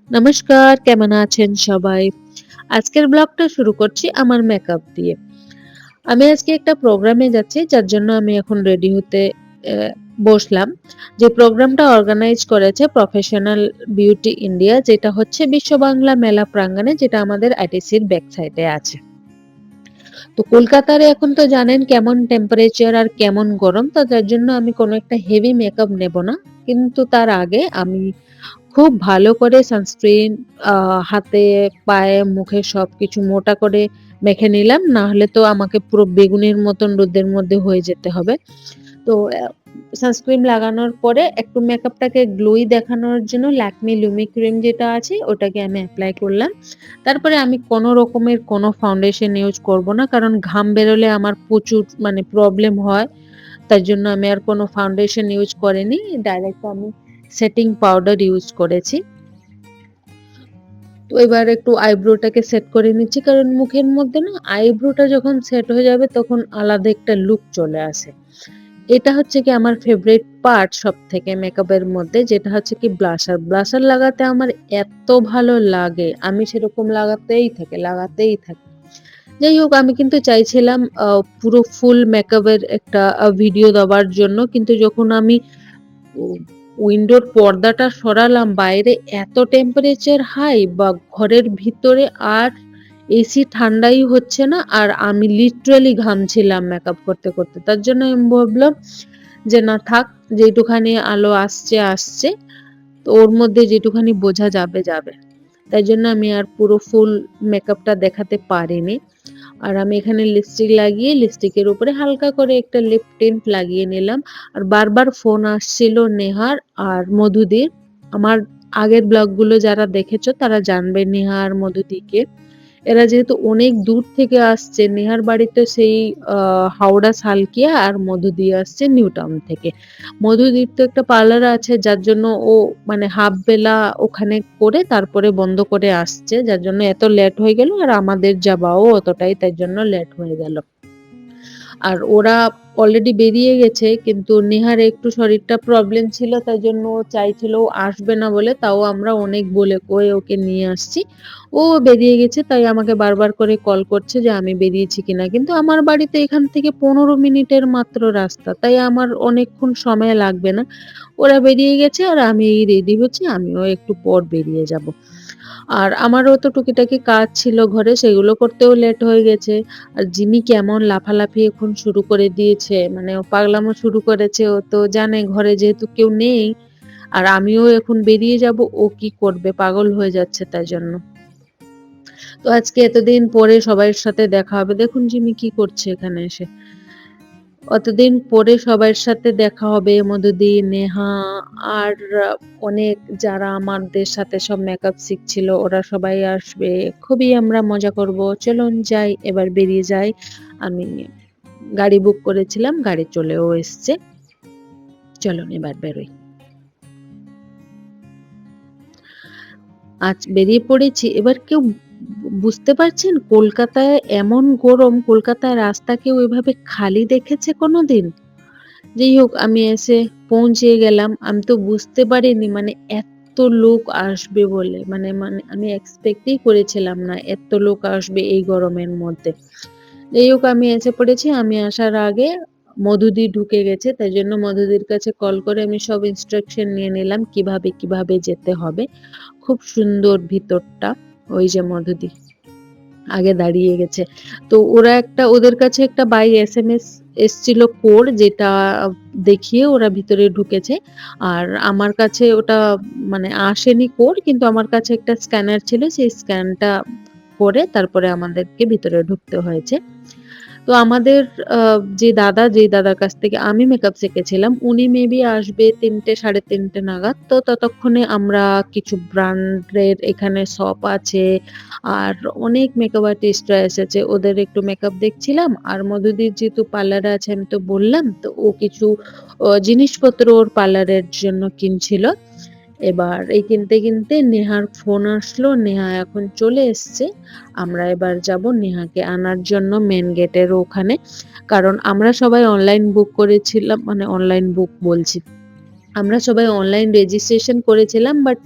নমস্কার, কেমন আছেন সবাই? আজকের ব্লগটা শুরু করছি আমার মেকআপ দিয়ে। আমি আজকে একটা প্রোগ্রামে যাচ্ছি যার জন্য আমি এখন রেডি হতে বসলাম। যে প্রোগ্রামটা অর্গানাইজ করেছে প্রফেশনাল বিউটি ইন্ডিয়া, যেটা হচ্ছে বিশ্ব বাংলা মেলা প্রাঙ্গণে, যেটা আমাদের আইটিসির ব্যাক সাইডে আছে। তো কলকাতার এখন তো জানেন কেমন টেম্পারেচার আর কেমন গরম, তো যার জন্য আমি কোনো একটা হেভি মেকআপ নেব না। কিন্তু তার আগে আমি খুব ভালো করে সানস্ক্রিন হাতে, পায়ে, মুখে সবকিছু মোটা করে মেখে নিলাম। না হলে তো আমাকে পুরো বেগুনের মতন রোদের মধ্যে হয়ে যেতে হবে। তো সানস্ক্রিন লাগানোর পরে একটু মেকআপটাকে গ্লোই দেখানোর জন্য ল্যাকমি লুমি ক্রিম যেটা আছে ওটাকে আমি অ্যাপ্লাই করলাম। তারপরে আমি কোনো রকমের কোনো ফাউন্ডেশন ইউজ করব না, কারণ ঘাম বেরোলে আমার প্রচুর মানে প্রবলেম হয়। তার জন্য আমি আর কোনো ফাউন্ডেশন ইউজ করিনি, ডাইরেক্ট আমি সেটিং পাউডার ইউজ করেছি। তো এবার একটু আইব্রোটাকে সেট করে নিচ্ছি, কারণ মুখের মধ্যে না আইব্রোটা যখন সেট হয়ে যাবে তখন আলাদা একটা লুক চলে আসে। এটা হচ্ছে কি আমার ফেভারিট পার্ট সব থেকে মেকআপের মধ্যে, যেটা হচ্ছে কি ব্লাশার। ব্লাশার লাগাতে আমার এত ভালো লাগে, আমি সেরকম লাগাতেই থাকি। যাই হোক, আমি কিন্তু চাইছিলাম পুরো ফুল মেকআপের একটা ভিডিও দেওয়ার জন্য, কিন্তু যখন আমি উইন্ডোর পর্দাটা সরালাম, বাইরে এত টেম্পারেচার হাই বা ঘরের ভিতরে আর এসি ঠান্ডাই হচ্ছে না, আর আমি লিটারালি ঘামছিলাম মেকআপ করতে করতে। তার জন্য আমি ভাবলাম যে না থাক, যেটুখানি আলো আসছে, তো ওর মধ্যে যেটুখানি বোঝা যাবে যাবে। তাই জন্য আমি আর পুরো ফুল মেকআপটা দেখাতে পারিনি। আর আমি এখানে লিপস্টিক লাগিয়ে লিপস্টিকের উপরে হালকা করে একটা লিপ টিন্ট লাগিয়ে নিলাম। আর বারবার ফোন আসছিল নেহার আর মধুদির। আমার আগের ব্লগগুলো যারা দেখেছো তারা জানবে নেহা আর মধুদিকে। এরা যেহেতু অনেক দূর থেকে আসছে, নেহার বাড়ি তো সেই হাওড়া সালকিয়া, আর মধুদি আসছে নিউ টাউন থেকে। মধুদির তো একটা পার্লার আছে, যার জন্য ও মানে হাফ বেলা ওখানে করে তারপরে বন্ধ করে আসছে, যার জন্য এত লেট হয়ে গেল। আর আমাদের যাওয়াও অতটাই, তাই জন্য লেট হয়ে গেল। আর ওরা অলরেডি বেরিয়ে গেছে, কিন্তু নেহার একটু শরীরটা প্রবলেম ছিল, তাই জন্য ও চাইছিল ও আসবে না বলে, তাও আমরা অনেক বলে কয়ে ওকে নিয়ে আসছি। ও বেরিয়ে গেছে, তাই আমাকে বারবার করে কল করছে যে আমি বেরিয়েছি কিনা। কিন্তু আমার বাড়িতে এখান থেকে 15 মিনিটের মাত্র রাস্তা, তাই আমার অনেকক্ষণ সময় লাগবে না। ওরা বেরিয়ে গেছে আর আমি রেডি হচ্ছি, আমিও একটু পর বেরিয়ে যাব। আর আমারও তো টুকিটাকি কাজ ছিল ঘরে, সেগুলো করতেও লেট হয়ে গেছে। আর জিমি কেমন লাফালাফি এখন শুরু করে দিয়েছে, মানে ও পাগলামো শুরু করেছে। ও তো জানে ঘরে যেহেতু কেউ নেই আর আমিও এখন বেরিয়ে যাব, ও কি করবে, পাগল হয়ে যাচ্ছে তাই জন্য। তো আজকে এতদিন পরে সবার সাথে দেখা হবে, দেখুন জিমি কি করছে এখানে এসে। অতদিন পরে সবার সাথে দেখা হবে, মধুদি, নেহা আর অনেক যারা আমাদের সাথে সব মেকআপ শিখছিল ওরা সবাই আসবে। খুবই আমরা মজা করব। চলুন যাই, এবার বেরিয়ে যাই। আমি গাড়ি বুক করেছিলাম, গাড়ি চলেও এসছে। চলুন এবার বেরোই। আজ বেরিয়ে পড়েছি। এবার কেউ বুঝতে পারছেন কলকাতায় এমন গরম, কলকাতায় রাস্তা কেউ এভাবে খালি দেখেছে কোনোদিন? যাই হোক, আমি এসে পৌঁছে গেলাম। আমি তো বুঝতে পারিনি মানে এত লোক আসবে বলে, মানে মানে আমি এক্সপেক্টই করেছিলাম না এত লোক আসবে এই গরমের মধ্যে। যাই হোক, আমি এসে পড়েছি। আমি আসার আগে মধুদি ঢুকে গেছে, তাই জন্য মধুদির কাছে কল করে আমি সব ইনস্ট্রাকশন নিয়ে নিলাম কিভাবে কিভাবে যেতে হবে। খুব সুন্দর ভিতরটা। ওই যে মধুদি আগে দাঁড়িয়ে গেছে। তো ওদের কাছে একটা বাই এসএমএস এসছিল কোড, যেটা দেখিয়ে ওরা ভিতরে ঢুকেছে। আর আমার কাছে ওটা মানে আসেনি কোড, কিন্তু আমার কাছে একটা স্ক্যানার ছিল, সেই স্ক্যানটা করে তারপরে আমাদেরকে ভিতরে ঢুকতে হয়েছে। তো আমাদের যে দাদার কাছ থেকে আমি মেকআপ শিখেছিলাম, উনি মেবি আসবে ৩টে ৩:৩০ নাগাদ। তো ততক্ষণে আমরা কিছু ব্র্যান্ডের এখানে শপ আছে আর অনেক মেকআপ আর্টিস্টরা এসেছে, ওদের একটু মেকআপ দেখছিলাম। আর মধুদির যেহেতু পার্লারে আছে আমি তো বললাম, তো ও কিছু জিনিসপত্র ওর পার্লারের জন্য কিনছিল। এবার এই কিনতে কিনতে নেহার ফোন আসলো, নেহা এখন চলে এসছে। আমরা এবার যাব নেহাকে আনার জন্য মেন গেটের ওখানে, কারণ আমরা সবাই অনলাইন বুক করেছিলাম, মানে অনলাইন বুক বলছি, আমরা সবাই অনলাইন রেজিস্ট্রেশন করেছিলাম, বাট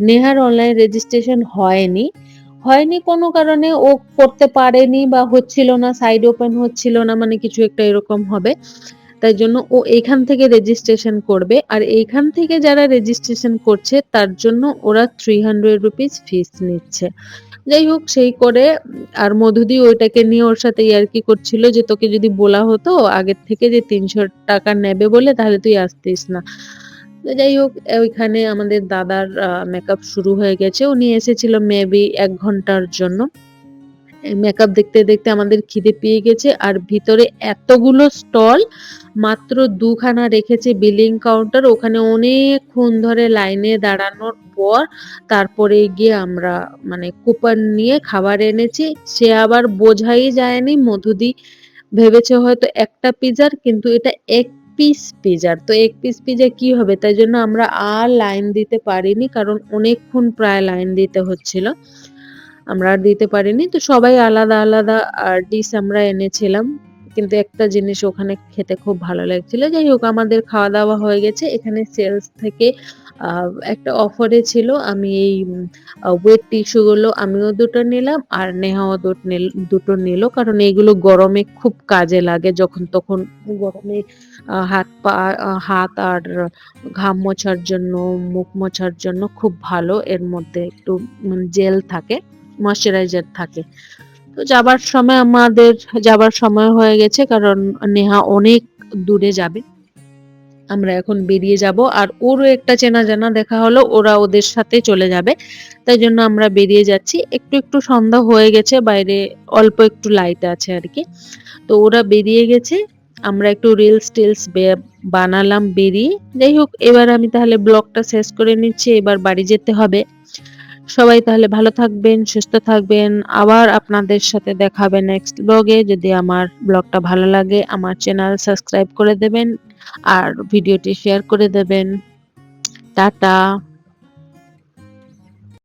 নেহার অনলাইন রেজিস্ট্রেশন হয়নি কোনো কারণে, ও করতে পারেনি বা হচ্ছিল না, সাইড ওপেন হচ্ছিল না, মানে কিছু একটা এরকম হবে। তাই জন্য ও এইখান থেকে রেজিস্ট্রেশন করবে, আর এইখান থেকে যারা রেজিস্ট্রেশন করছে তার জন্য ওরা 300 রুপিস ফিস নিচ্ছে। যাই হোক, সেই করে আর মধুদি ওইটাকে নিয়ে ওর সাথে ইয়ার্কি করছিল যে তোকে যদি বলা হতো আগের থেকে যে 300 টাকা নেবে বলে, তাহলে তুই আসতিস না। তো যাই হোক, ওইখানে আমাদের দাদার মেকআপ শুরু হয়ে গেছে। উনি এসেছিল মেবি 1 ঘন্টার জন্য। মেকআপ দেখতে দেখতে আমাদের খিদে পেয়ে গেছে, আর ভিতরে এতগুলো স্টল, মাত্র 2খানা রেখেছে বিলিং কাউন্টার, ওখানে অনেকক্ষণ ধরে লাইনে দাঁড়ানোর পর তারপরে গিয়ে আমরা মানে কুপন নিয়ে খাবার এনেছি। সে আবার বোঝাই যায়নি, মধুদি ভেবেছে হয়তো একটা পিজার, কিন্তু এটা 1 পিস পিজার। তো 1 পিস পিজা কি হবে, তাই জন্য আমরা আর লাইন দিতে পারিনি, কারণ অনেকক্ষণ প্রায় লাইন দিতে হচ্ছিল, আমরা আর দিতে পারিনি। তো সবাই আলাদা আলাদা ডিশ আমরা এনেছিলাম, কিন্তু একটা জিনিস ওখানে খেতে খুব ভালো লাগছিল। যাই হোক, আমাদের খাওয়া দাওয়া হয়ে গেছে। এখানে সেলস থেকে একটা অফারে ছিল, আমি এই ওয়েট টিস্যু গুলো আমিও দুটো নিলাম, আর নেহাও দুটো নিল, কারণ এইগুলো গরমে খুব কাজে লাগে, যখন তখন গরমে হাত আর ঘাম মোছার জন্য, মুখ মোছার জন্য খুব ভালো। এর মধ্যে একটু জেল থাকে, ময়শ্চারাইজার থাকে। তো যাবার সময় হয়ে গেছে, কারণ নেহা অনেক দূরে যাবে। আমরা এখন বেরিয়ে যাব, আর ওরও একটা চেনা জানা দেখা হলো, ওরা ওদের সাথে চলে যাবে। তাই জন্য আমরা বেরিয়ে যাচ্ছি। একটু একটু সন্ধ্যা হয়ে গেছে, বাইরে অল্প একটু লাইট আছে আর কি। তো ওরা বেরিয়ে গেছে, আমরা একটু রিলস বানালাম বেরিয়ে। যাই হোক, এবার আমি তাহলে ব্লগটা শেষ করে নিচ্ছি, এবার বাড়ি যেতে হবে। সবাই তাহলে ভালো থাকবেন, সুস্থ থাকবেন। আবার আপনাদের সাথে দেখা হবে নেক্সট ব্লগে। যদি আমার ব্লগটা ভালো লাগে, আমার চ্যানেল সাবস্ক্রাইব করে দেবেন আর ভিডিওটি শেয়ার করে দেবেন। টাটা।